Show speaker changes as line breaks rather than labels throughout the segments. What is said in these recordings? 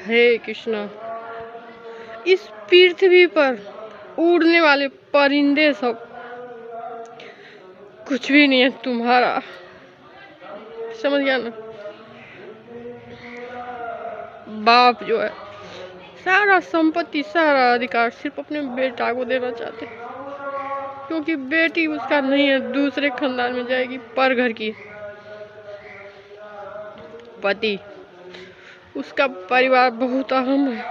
हरे कृष्णा। इस पृथ्वी पर उड़ने वाले परिंदे सब कुछ भी नहीं है तुम्हारा, समझ गया ना। बाप जो है सारा संपत्ति सारा अधिकार सिर्फ अपने बेटा को देना चाहते, क्योंकि बेटी उसका नहीं है, दूसरे खानदान में जाएगी, पर घर की। पति उसका परिवार बहुत अहम है,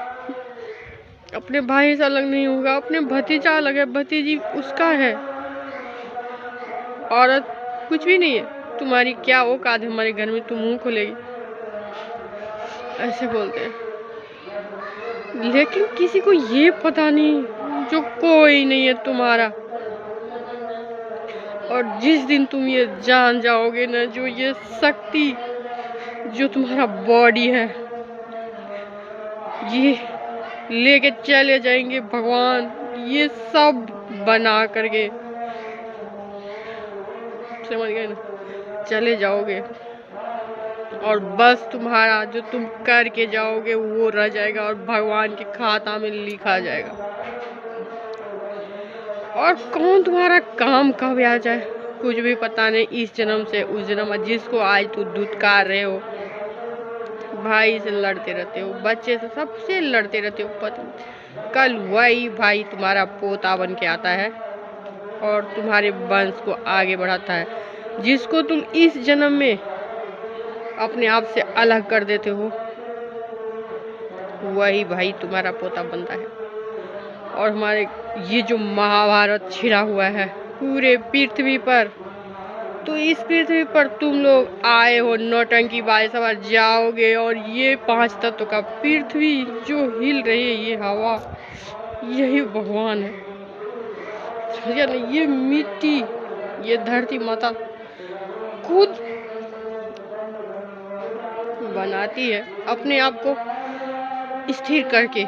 अपने भाई से अलग नहीं होगा, अपने भतीजा अलग है, भतीजी उसका है। औरत कुछ भी नहीं है, तुम्हारी क्या औकात है हमारे घर में तुम मुंह खोलेगी, ऐसे बोलते हैं। लेकिन किसी को ये पता नहीं जो कोई नहीं है तुम्हारा। और जिस दिन तुम ये जान जाओगे ना, जो ये शक्ति जो तुम्हारा बॉडी है ये लेके चले जाएंगे भगवान, ये सब बना करके, समझ गए ना, चले जाओगे और बस तुम्हारा जो तुम करके जाओगे वो रह जाएगा और भगवान के खाता में लिखा जाएगा। और कौन तुम्हारा काम कब आ जाए कुछ भी पता नहीं। इस जन्म से उस जन्म, जिसको आज तू धुतकार रहे हो, भाई से लड़ते रहते हो, बच्चे से, सबसे लड़ते रहते हो, पता कल वही भाई तुम्हारा पोता बन के आता है और तुम्हारे वंश को आगे बढ़ाता है। जिसको तुम इस जन्म में अपने आप से अलग कर देते हो वही भाई तुम्हारा पोता बनता है। और हमारे ये जो महाभारत छिड़ा हुआ है पूरे पृथ्वी पर, तो इस पृथ्वी पर तुम लोग आए हो नौटंकी बाई सवार जाओगे, और ये 5 तत्व का पृथ्वी जो हिल रही है, ये हवा, यही भगवान है, समझिए ना। ये मिट्टी, ये धरती माता खुद बनाती है अपने आप को स्थिर करके।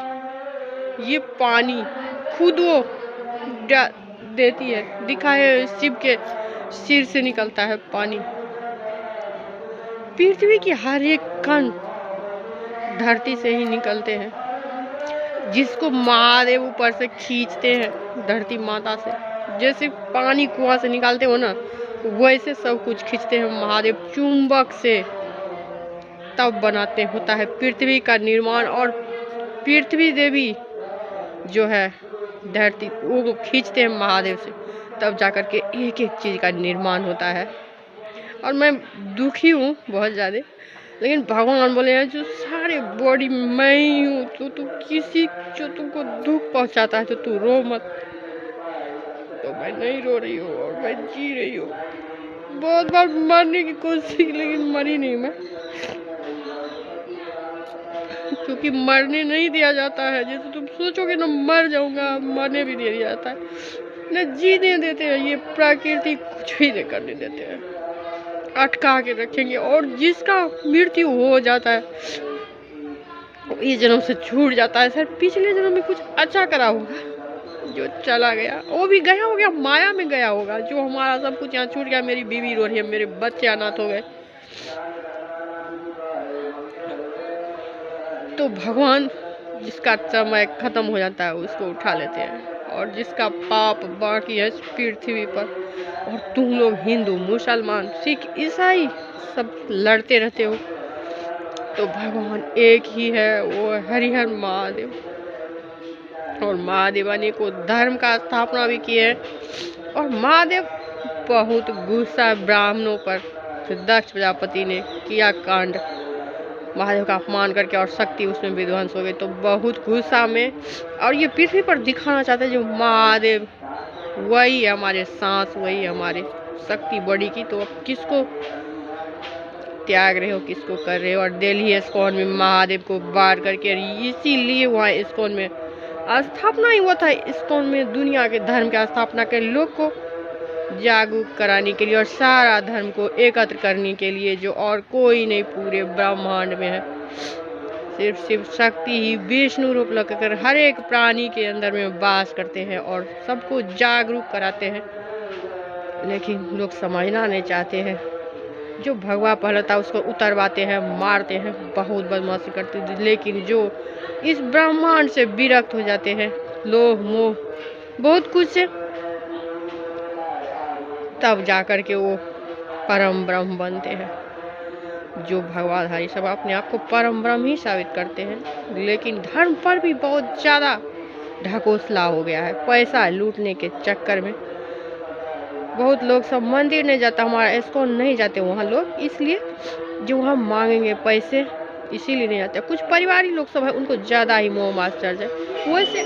ये पानी खुद वो देती है, दिखा है शिव के सिर से निकलता है पानी। पृथ्वी की हर एक कण धरती से ही निकलते हैं, जिसको महादेव ऊपर से खींचते हैं धरती माता से। जैसे पानी कुआं से निकालते हो ना, वैसे सब कुछ खींचते हैं महादेव चुंबक से, तब बनाते होता है पृथ्वी का निर्माण। और पृथ्वी देवी जो है धरती, वो खींचते हैं महादेव से, तब जाकर के एक एक चीज का निर्माण होता है। और मैं दुखी हूँ बहुत ज़्यादा, लेकिन भगवान बोले हैं जो सारे बॉडी मैं ही हूँ, तो तू किसी जो तुमको दुख पहुँचाता है तो तू रो मत। तो मैं नहीं रो रही हूँ और मैं जी रही हूँ। बहुत बार मरने की कोशिश की लेकिन मरी नहीं मैं, क्योंकि मरने नहीं दिया जाता है। जैसे तुम सोचोगे ना मर जाऊंगा, मरने भी दिया जाता है, न जीने देते हैं। ये प्रकृति कुछ भी नहीं करने देते हैं, अटका के रखेंगे। और जिसका मृत्यु हो जाता है इस जन्म से छूट जाता है, सर पिछले जन्म में कुछ अच्छा करा होगा, जो चला गया वो भी गया हो गया, माया में गया होगा। जो हमारा सब कुछ यहाँ छूट गया, मेरी बीवी रो रही है, मेरे बच्चे अनाथ हो गए, तो भगवान जिसका समय खत्म हो जाता है उसको उठा लेते हैं। और जिसका पाप बाकी है पृथ्वी पर, और तुम लोग हिंदू, मुसलमान, सिख, ईसाई सब लड़ते रहते हो, तो भगवान एक ही है, वो हरिहर महादेव। और महादेव अनेकों धर्म का स्थापना भी किए हैं। और महादेव बहुत गुस्सा ब्राह्मणों पर, दक्ष प्रजापति ने किया कांड, महादेव का अपमान करके, और शक्ति उसमें विध्वंस हो गई, तो बहुत गुस्सा में। और ये पृथ्वी पर दिखाना चाहते हैं जो महादेव वही है हमारे सांस, वही है हमारे शक्ति बॉडी की। तो अब किसको त्याग रहे हो, किसको कर रहे हो। और दिल्ली इस्कॉन में महादेव को बाढ़ करके, इसीलिए वहाँ इस्कॉन में स्थापना ही हुआ था। इस्कॉन में दुनिया के धर्म की स्थापना के लोग को जागरूक कराने के लिए और सारा धर्म को एकत्र करने के लिए, जो और कोई नहीं पूरे ब्रह्मांड में है। सिर्फ शिव शक्ति ही विष्णु रूप लेकर हर एक प्राणी के अंदर में वास करते हैं और सबको जागरूक कराते हैं। लेकिन लोग समझना नहीं चाहते हैं। जो भगवा पहनता है उसको उतरवाते हैं, मारते हैं, बहुत बदमाशी करते हैं। लेकिन जो इस ब्रह्मांड से विरक्त हो जाते हैं, लोभ मोह बहुत कुछ से, तब जाकर के वो परम ब्रह्म बनते हैं। जो भगवाधारी सब अपने आप को परम ब्रह्म ही साबित करते हैं, लेकिन धर्म पर भी बहुत ज़्यादा ढकोसला हो गया है। पैसा लूटने के चक्कर में बहुत लोग सब मंदिर नहीं जाता, हमारा इस्कॉन नहीं जाते वहाँ लोग, इसलिए जो वहाँ मांगेंगे पैसे, इसीलिए नहीं जाते। कुछ परिवारी लोग सब है, उनको ज़्यादा ही मोह मास्टर है। वैसे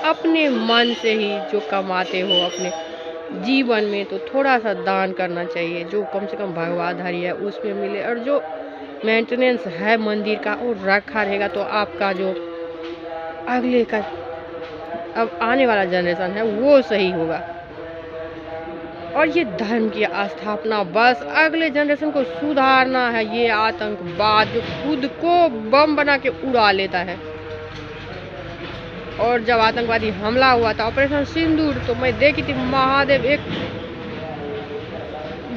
अपने मन से ही जो कमाते हो अपने जीवन में, तो थोड़ा सा दान करना चाहिए, जो कम से कम भगवाधारी है उसमें मिले। और जो मेंटेनेंस है मंदिर का वो रखा रहेगा, तो आपका जो अगले का अब आने वाला जनरेशन है वो सही होगा। और ये धर्म की स्थापना बस अगले जनरेशन को सुधारना है। ये आतंकवाद जो खुद को बम बना के उड़ा लेता है, और जब आतंकवादी हमला हुआ था ऑपरेशन सिंदूर, तो मैं देखी थी महादेव एक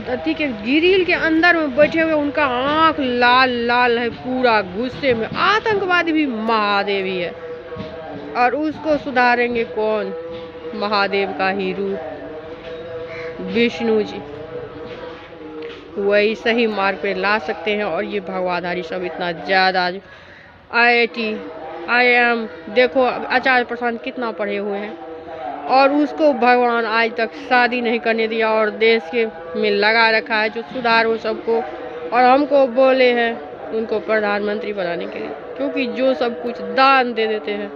धरती के गिरिल के अंदर में बैठे हुए, उनका आंख लाल लाल है पूरा गुस्से में। आतंकवादी भी महादेव ही है, और उसको सुधारेंगे कौन? महादेव का ही रूप विष्णु जी, वही सही मार्ग पे ला सकते हैं। और ये भगवाधारी सब इतना ज़्यादा IIT IIM देखो आचार्य प्रशांत कितना पढ़े हुए हैं, और उसको भगवान आज तक शादी नहीं करने दिया, और देश के में लगा रखा है जो सुधार हो सबको। और हमको बोले हैं उनको प्रधानमंत्री बनाने के लिए, क्योंकि जो सब कुछ दान दे देते हैं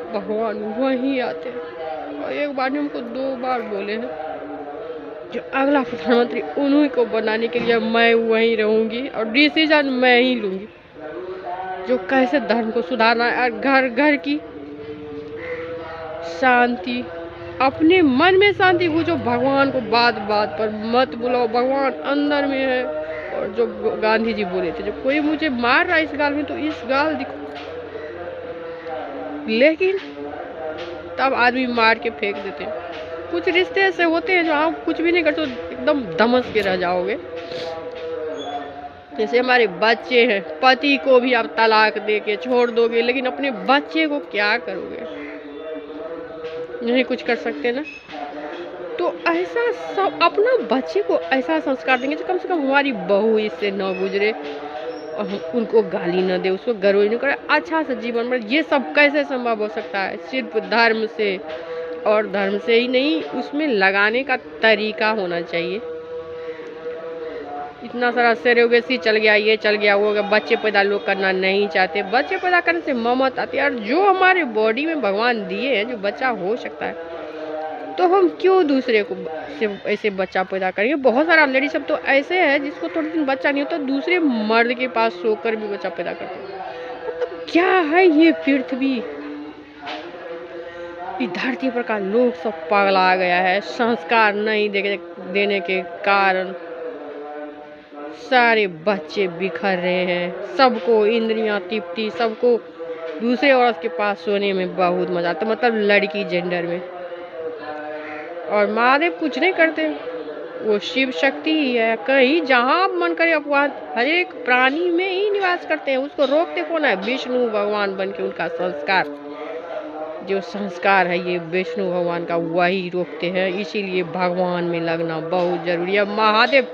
भगवान वहीं आते हैं। और एक बार हमको 2 बार बोले हैं जो अगला प्रधानमंत्री उन्हीं को बनाने के लिए मैं वहीं रहूंगी, और डिसीजन मैं ही लूंगी, जो कैसे धर्म को सुधारना है। और घर घर की शांति, अपने मन में शांति पूछो, भगवान को बात बात पर मत बुलाओ, भगवान अंदर में है। और जो गांधी जी बोले थे, जो कोई मुझे मार रहा है इस गाल में, तो इस गाल दिखो, लेकिन तब आदमी मार के फेंक देते हैं। कुछ रिश्ते ऐसे होते हैं जो आप कुछ भी नहीं करते एकदम दमस के रह जाओगे। जैसे हमारे बच्चे हैं, पति को भी आप तलाक दे के छोड़ दोगे, लेकिन अपने बच्चे को क्या करोगे? नहीं कुछ कर सकते ना। तो ऐसा सब अपना बच्चे को ऐसा संस्कार देंगे जो कम से कम हमारी बहू इससे न गुजरे, और उनको गाली न दे, उसको गरोज न करे, अच्छा से जीवन में। ये सब कैसे संभव हो सकता है? सिर्फ धर्म से, और धर्म से ही नहीं, उसमें लगाने का तरीका होना चाहिए। इतना सारा सरोगेसी चल गया, ये चल गया, वो बच्चे पैदा लोग करना नहीं चाहते। बच्चे पैदा करने से ममत आती है, और जो हमारे बॉडी में भगवान दिए हैं जो बच्चा हो सकता है, तो हम क्यों दूसरे को से ऐसे बच्चा पैदा करेंगे? बहुत सारा लेडीज सब तो ऐसे है जिसको थोड़े दिन बच्चा नहीं होता, दूसरे मर्द के पास सोकर भी बच्चा पैदा करते हैं। मतलब क्या है ये पृथ्वी? इस धरती पर का लोग सब पगला गया है। संस्कार नहीं देने के कारण सारे बच्चे बिखर रहे हैं। सबको इंद्रियां तृप्ति, सबको दूसरे औरत के पास सोने में बहुत मजा आता, मतलब लड़की जेंडर में। और महादेव कुछ नहीं करते, वो शिव शक्ति ही है। कहीं जहाँ मन करे अपवाद, हर एक प्राणी में ही निवास करते हैं। उसको रोकते कौन है? विष्णु भगवान बन के उनका संस्कार, जो संस्कार है ये विष्णु भगवान का, वही रोकते हैं। इसीलिए भगवान में लगना बहुत जरूरी है। महादेव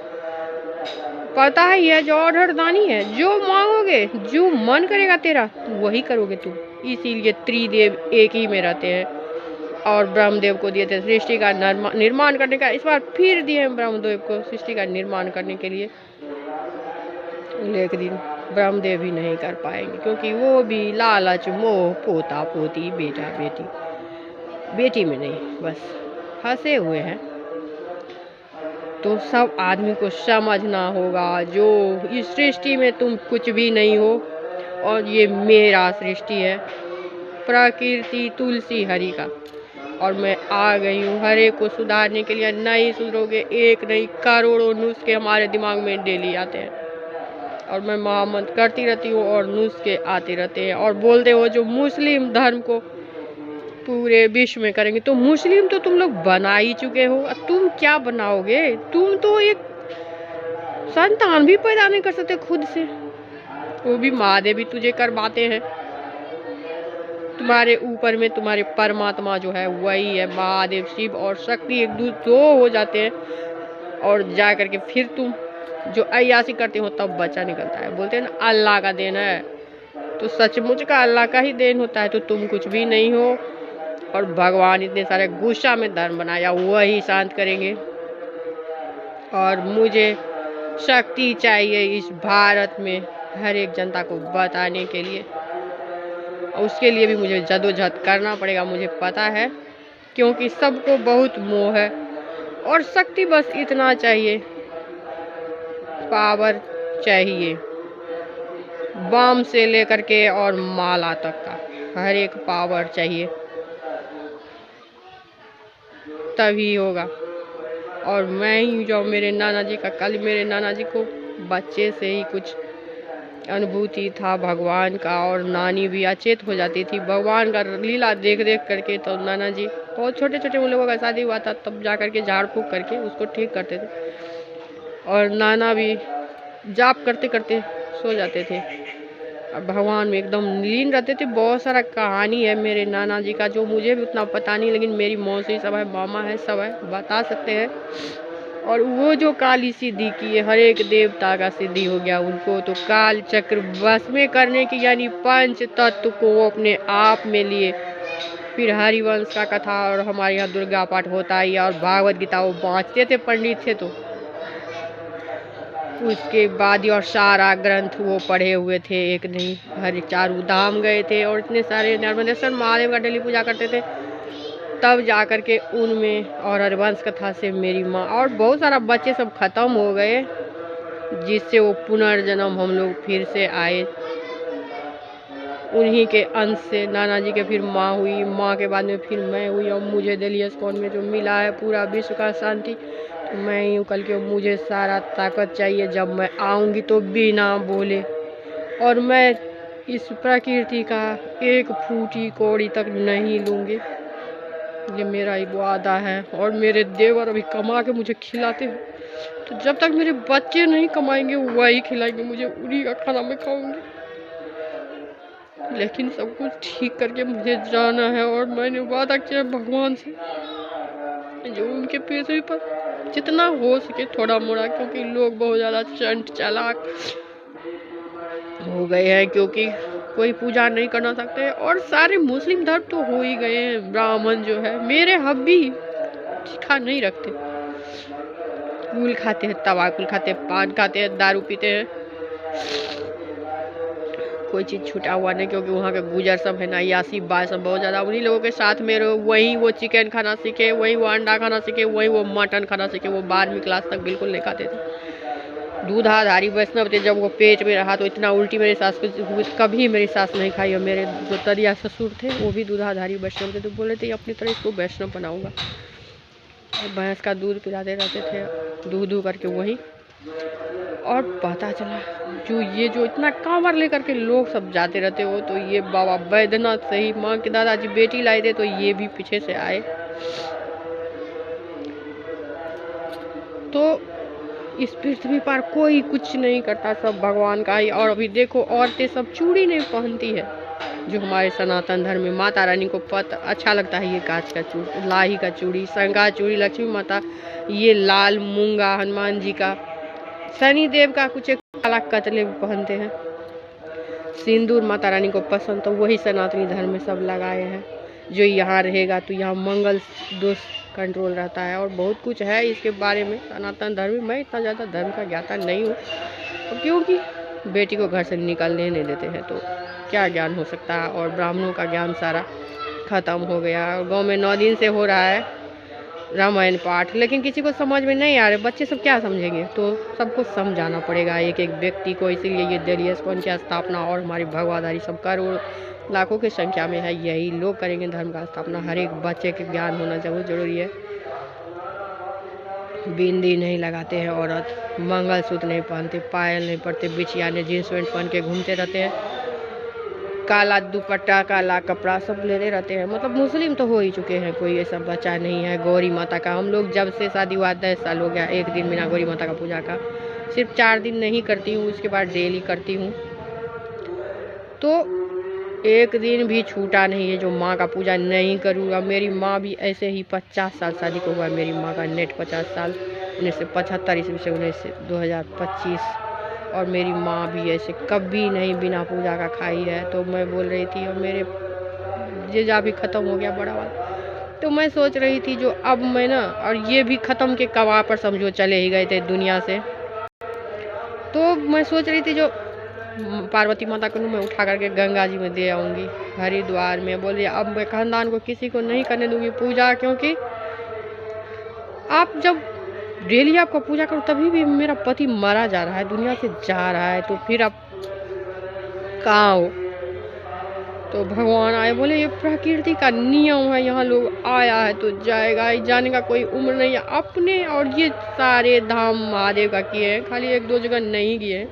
पता है यह जो ऑर्डर दानी है, जो मांगोगे, जो मन करेगा तेरा, वही करोगे तुम। इसीलिए त्रिदेव एक ही में रहते हैं, और ब्रह्मदेव को दिए थे सृष्टि का निर्माण करने का, इस बार फिर दिए ब्रह्मदेव को सृष्टि का निर्माण करने के लिए। लेकिन ब्रह्मदेव भी नहीं कर पाएंगे, क्योंकि वो भी लालच मोह, पोता पोती बेटा बेटी, बेटी में नहीं, बस फंसे हुए हैं। तो सब आदमी को समझना होगा, जो इस सृष्टि में तुम कुछ भी नहीं हो, और ये मेरा सृष्टि है, प्रकृति तुलसी हरि का, और मैं आ गई हूँ हर एक को सुधारने के लिए। नहीं सुधरोगे, एक नहीं करोड़ों नुस्खे हमारे दिमाग में डेली आते हैं, और मैं महामंत्र करती रहती हूँ, और नुस्खे आते रहते हैं। और बोलते हो जो मुस्लिम धर्म को पूरे विश्व में करेंगे, तो मुस्लिम तो तुम लोग बना ही चुके हो, तुम क्या बनाओगे? तुम तो एक संतान भी पैदा नहीं कर सकते खुद से, वो भी महादेव भी तुझे करवाते हैं। तुम्हारे ऊपर में तुम्हारे परमात्मा जो है वही है, महादेव शिव और शक्ति एक दो हो जाते हैं, और जा करके फिर तुम जो अय्यासी करते हो तब बच्चा निकलता है। बोलते हैं ना अल्लाह का देन है, तो सचमुच का अल्लाह का ही देन होता है। तो तुम कुछ भी नहीं हो, और भगवान इतने सारे गुस्सा में धर्म बनाया, वही शांत करेंगे। और मुझे शक्ति चाहिए इस भारत में हर एक जनता को बताने के लिए, और उसके लिए भी मुझे जदोजहद करना पड़ेगा, मुझे पता है, क्योंकि सबको बहुत मोह है। और शक्ति बस इतना चाहिए, पावर चाहिए, बम से लेकर के और माला तक का हर एक पावर चाहिए, तभी होगा। और मैं ही जो मेरे नाना जी का, कल मेरे नाना जी को बच्चे से ही कुछ अनुभूति था भगवान का, और नानी भी अचेत हो जाती थी भगवान का लीला देख देख करके। तो नाना जी बहुत छोटे छोटे उन लोगों का शादी हुआ था, तब जा करके झाड़ फूक करके उसको ठीक करते थे, और नाना भी जाप करते करते सो जाते थे, और भगवान में एकदम लीन रहते थे। बहुत सारा कहानी है मेरे नाना जी का जो मुझे भी उतना पता नहीं, लेकिन मेरी मौसी सब है, मामा है, सब है, बता सकते हैं। और वो जो काली सिद्धि की है, हर एक देवता का सिद्धि हो गया उनको, तो काल चक्र बस में करने की, यानी पंच तत्व को वो अपने आप में लिए। फिर हरिवंश का कथा, और हमारे यहाँ दुर्गा पाठ होता ही, और भागवत गीता वो बाँचते थे, पंडित थे तो उसके बाद ही, और सारा ग्रंथ वो पढ़े हुए थे, एक नहीं हर चारों धाम गए थे, और इतने सारे नर्मदेश्वर महादेव का डेली पूजा करते थे, तब जा कर के उनमें। और हरिवंश कथा से मेरी माँ और बहुत सारा बच्चे सब खत्म हो गए, जिससे वो पुनर्जन्म हम लोग फिर से आए, उन्हीं के अंश से। नाना जी के फिर माँ हुई, माँ के बाद में फिर मैं हुई, और मुझे दिल्ली स्कॉन में जो मिला है पूरा विश्व का शांति, तो मैं ही हूँ कल के। मुझे सारा ताकत चाहिए जब मैं आऊँगी, तो बिना बोले, और मैं इस प्रकृति का एक फूटी कौड़ी तक नहीं लूँगी, ये मेरा ही वादा है। और मेरे देवर अभी कमा के मुझे खिलाते हैं, तो जब तक मेरे बच्चे नहीं कमाएंगे वही खिलाएंगे मुझे, उन्हीं का खाना मैं खाऊंगी। लेकिन सब कुछ ठीक करके मुझे जाना है, और मैंने वादा किया भगवान से जो उनके पृथ्वी पर जितना हो सके थोड़ा मोड़ा, क्योंकि लोग बहुत ज़्यादा चंट चालाक हो गए हैं, क्योंकि कोई पूजा नहीं करना सकते, और सारे मुस्लिम धर्म तो हो ही गए हैं। ब्राह्मण जो है मेरे हब्बी खा नहीं रखते, गुल खाते हैं, तवाकुल खाते हैं, पान खाते हैं, दारू पीते हैं, कोई चीज़ छूटा हुआ नहीं, क्योंकि वहाँ के गुजर सब है ना, यासी बाय सब बहुत ज़्यादा, उन्हीं लोगों के साथ में वहीं वो चिकन खाना सीखे, वहीं वो अंडा खाना सीखे, वहीं वो मटन खाना सीखे। वो 12वीं क्लास तक बिल्कुल नहीं खाते थे, दूधाधारी वैष्णव थे। जब वो पेट में रहा तो इतना उल्टी मेरी सास को कभी मेरी सास नहीं खाई, और मेरे जो तरिया ससुर थे वो भी दूधाधारी वैष्णव थे, तो बोले थे अपनी तरह इसको वैष्णव बनाऊँगा। भैंस का दूध पिलाते रहते थे, दूध करके वही। और पता चला जो इतना कांवर लेकर के लोग सब जाते रहते हो, तो ये बाबा बैद्यनाथ सही, माँ के दादाजी बेटी लाए थे, तो ये भी पीछे से आए। तो इस पृथ्वी पर कोई कुछ नहीं करता, सब भगवान का ही। और अभी देखो औरतें सब चूड़ी नहीं पहनती है, जो हमारे सनातन धर्म में माता रानी को अच्छा लगता है, ये कांच का चूड़ी, लाही का चूड़ी, शंखा चूड़ी, लक्ष्मी माता, ये लाल मूंगा हनुमान जी का, शनि देव का कुछ एक काला कतले पहनते हैं, सिंदूर माता रानी को पसंद, तो वही सनातनी धर्म में सब लगाए हैं। जो यहाँ रहेगा तो यहाँ मंगल दोष कंट्रोल रहता है, और बहुत कुछ है इसके बारे में सनातन धर्म में। मैं इतना ज़्यादा धर्म का ज्ञाता नहीं हूँ, क्योंकि बेटी को घर से निकलने नहीं देते हैं, तो क्या ज्ञान हो सकता है। और ब्राह्मणों का ज्ञान सारा ख़त्म हो गया। गाँव में 9 दिन से हो रहा है रामायण पाठ, लेकिन किसी को समझ में नहीं आ रहे, बच्चे सब क्या समझेंगे, तो सबको समझाना पड़ेगा एक एक व्यक्ति को। इसीलिए ये दिल्ली इस्कॉन की स्थापना, और हमारी भगवाधारी सब करोड़ लाखों की संख्या में है, यही लोग करेंगे धर्म का स्थापना। हर एक बच्चे के ज्ञान होना बहुत जरूरी है। बिंदी नहीं लगाते हैं औरत, मंगलसूत्र नहीं पहनते, पायल नहीं पड़ते, बिछिया ने जींस पैंट पहन के घूमते रहते हैं, काला दुपट्टा, काला कपड़ा सब लेते रहते हैं। मतलब मुस्लिम तो हो ही चुके हैं, कोई ऐसा बचा नहीं है। गौरी माता का हम लोग जब से शादी हुआ 10 साल हो गया, एक दिन बिना गौरी माता का पूजा का सिर्फ 4 दिन नहीं करती हूँ, उसके बाद डेली करती हूँ। तो एक दिन भी छूटा नहीं है जो माँ का पूजा नहीं करूँगा। मेरी माँ भी ऐसे ही 50 साल शादी को हुआ है मेरी माँ का, नेट 50 साल 1975 ईस्वी से 2025। और मेरी माँ भी ऐसे कभी नहीं बिना पूजा का खाई है। तो मैं बोल रही थी, और मेरे जीजा भी ख़त्म हो गया बड़ा वाला, तो मैं सोच रही थी जो अब मैं ना, और ये भी ख़त्म के कगार पर समझो चले ही गए थे दुनिया से। तो मैं सोच रही थी जो पार्वती माता को मैं उठा करके गंगा जी में दे आऊँगी हरिद्वार में। बोल रही अब मैं खानदान को किसी को नहीं करने दूंगी पूजा, क्योंकि आप जब डेली आपका पूजा करो तभी भी मेरा पति मारा जा रहा है, दुनिया से जा रहा है, तो फिर आप कहाँ हो। तो भगवान आए, बोले ये प्रकृति का नियम है, यहाँ लोग आया है तो जाएगा, जाने का कोई उम्र नहीं है। अपने और ये सारे धाम महादेव का किए हैं, खाली 1-2 जगह नहीं किए।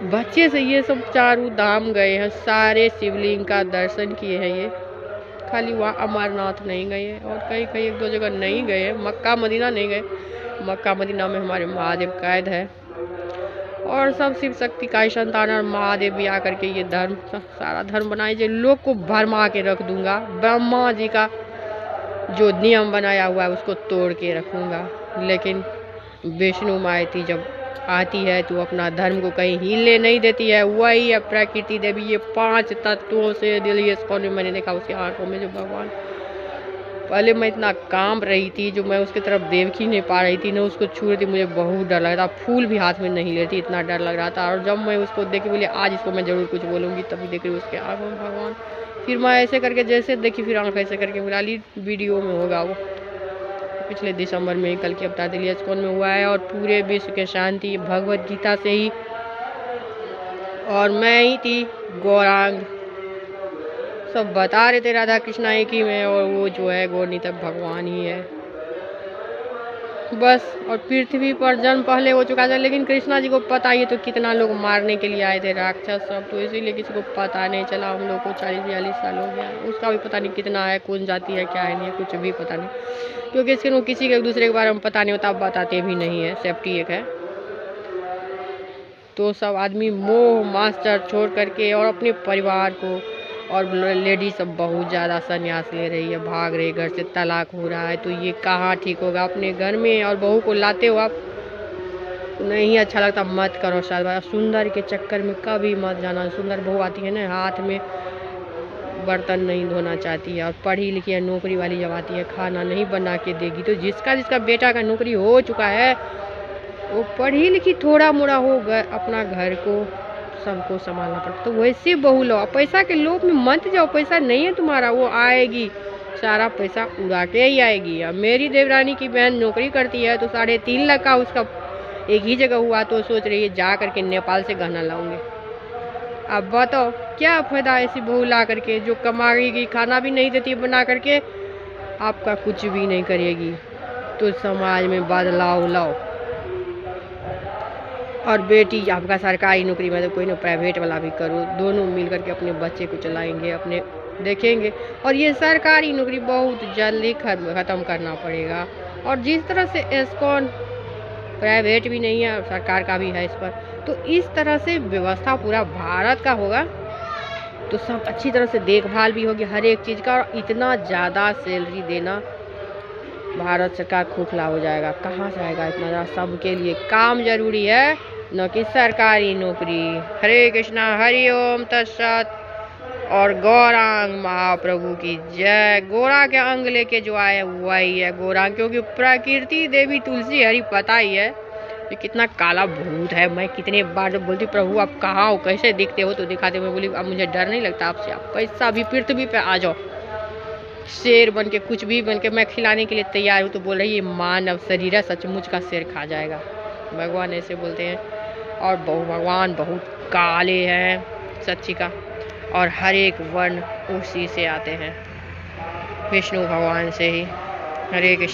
बच्चे से ये सब चारों धाम गए हैं, सारे शिवलिंग का दर्शन किए हैं। ये खाली वहाँ अमरनाथ नहीं गए और कहीं 1-2 जगह नहीं गए। मक्का मदीना नहीं गए, मक्का मदीना में हमारे महादेव कैद है। और सब शिव शक्ति का ही संतान और महादेव भी आकर के ये धर्म सारा धर्म बनाए, जो लोग को भरमा के रख दूंगा। ब्रह्मा जी का जो नियम बनाया हुआ है उसको तोड़ के रखूंगा। लेकिन विष्णु मायती जब आती है तो अपना धर्म को कहीं हिले नहीं देती है। वही है प्रकृति देवी। ये 5 तत्वों से दिल्ली इस्कॉन में मैंने देखा उसकी आंखों में जो भगवान, पहले मैं इतना काम रही थी जो मैं उसकी तरफ देख ही नहीं पा रही थी, ना उसको छू रही थी, मुझे बहुत डर लग रहा था। फूल भी हाथ में नहीं लेती, इतना डर लग रहा था। और जब मैं उसको देखी, बोली आज इसको मैं ज़रूर कुछ बोलूँगी, तभी देख रही उसके आंखों में भगवान। फिर मैं ऐसे करके जैसे देखी, फिर आँख ऐसे करके बुला ली। वीडियो में होगा वो, पिछले दिसंबर में कल के अवतार दिल्ली इस्कॉन में हुआ है। और पूरे विश्व के शांति भगवत गीता से ही, और मैं ही थी गौरांग, सब बता रहे थे राधा कृष्णा एक ही में, और वो जो है गौरनी तब भगवान ही है बस। और पृथ्वी पर जन्म पहले हो चुका था, लेकिन कृष्णा जी को पता ही तो कितना लोग मारने के लिए आए थे राक्षस सब, तो इसीलिए किसी को पता नहीं चला। हम लोग को 40-42 साल हो गया, उसका भी पता नहीं कितना है, कौन जाती है क्या है नहीं है, कुछ भी पता नहीं, क्योंकि इसके किसी के एक दूसरे के बारे में पता नहीं होता, बताते भी नहीं है, सेफ्टी एक है। तो सब आदमी मोह मास्टर छोड़ करके और अपने परिवार को, और लेडीज सब बहुत ज़्यादा संन्यास ले रही है, भाग रही, घर से तलाक हो रहा है। तो ये कहाँ ठीक होगा। अपने घर में और बहू को लाते हो आप, नहीं अच्छा लगता मत करो। शायद सुंदर के चक्कर में कभी मत जाना। सुंदर बहू आती है ना, हाथ में बर्तन नहीं धोना चाहती है, और पढ़ी लिखी है नौकरी वाली जब आती है खाना नहीं बना के देगी। तो जिसका बेटा का नौकरी हो चुका है, वो पढ़ी लिखी थोड़ा मोड़ा हो गए, अपना घर को सबको संभालना पड़ता। तो वैसे बहू लो, पैसा के लोभ में मत जाओ। पैसा नहीं है तुम्हारा, वो आएगी, सारा पैसा उड़ा के ही आएगी। अब मेरी देवरानी की बहन नौकरी करती है, तो 3.5 लाख का उसका एक ही जगह हुआ, तो सोच रही है जा करके नेपाल से गहना लाऊंगे। अब बताओ क्या फायदा ऐसी बहू ला करके, जो कमाएगी, खाना भी नहीं देती बना करके, आपका कुछ भी नहीं करेगी। तो समाज में बदलाव लाओ। और बेटी आपका सरकारी नौकरी में, तो कोई ना प्राइवेट वाला भी करो, दोनों मिल करके अपने बच्चे को चलाएंगे, अपने देखेंगे। और ये सरकारी नौकरी बहुत जल्दी ख़त्म करना पड़ेगा। और जिस तरह से इस्कॉन प्राइवेट भी नहीं है और सरकार का भी है इस पर, तो इस तरह से व्यवस्था पूरा भारत का होगा, तो सब अच्छी तरह से देखभाल भी होगी हर एक चीज़ का। और इतना ज़्यादा सैलरी देना, भारत सरकार खोखला हो जाएगा। कहाँ से आएगा इतना ज़्यादा। सबके लिए काम जरूरी है, न कि सरकारी नौकरी। हरे कृष्णा, हरि ओम तत्सत। और गौरांग महाप्रभु की जय। गोरा के अंग लेके जो आए वही है गौरांग, क्योंकि प्रकृति देवी तुलसी हरि पता ही है ये कितना काला भूत है। मैं कितने बार जब बोलती प्रभु आप कहाँ हो, कैसे दिखते हो, तो दिखाते। मैं बोली अब मुझे डर नहीं लगता आपसे, आप कैसा भी पृथ्वी पे आ जाओ, शेर बन के, कुछ भी बन के, मैं खिलाने के लिए तैयार हूँ। तो बोल रही है मानव शरीर है, सचमुच का शेर खा जाएगा। भगवान ऐसे बोलते हैं। और भगवान बहुत काले हैं सच्ची का, और हर एक वर्ण उसी से आते हैं, विष्णु भगवान से ही। हरे कृष्ण।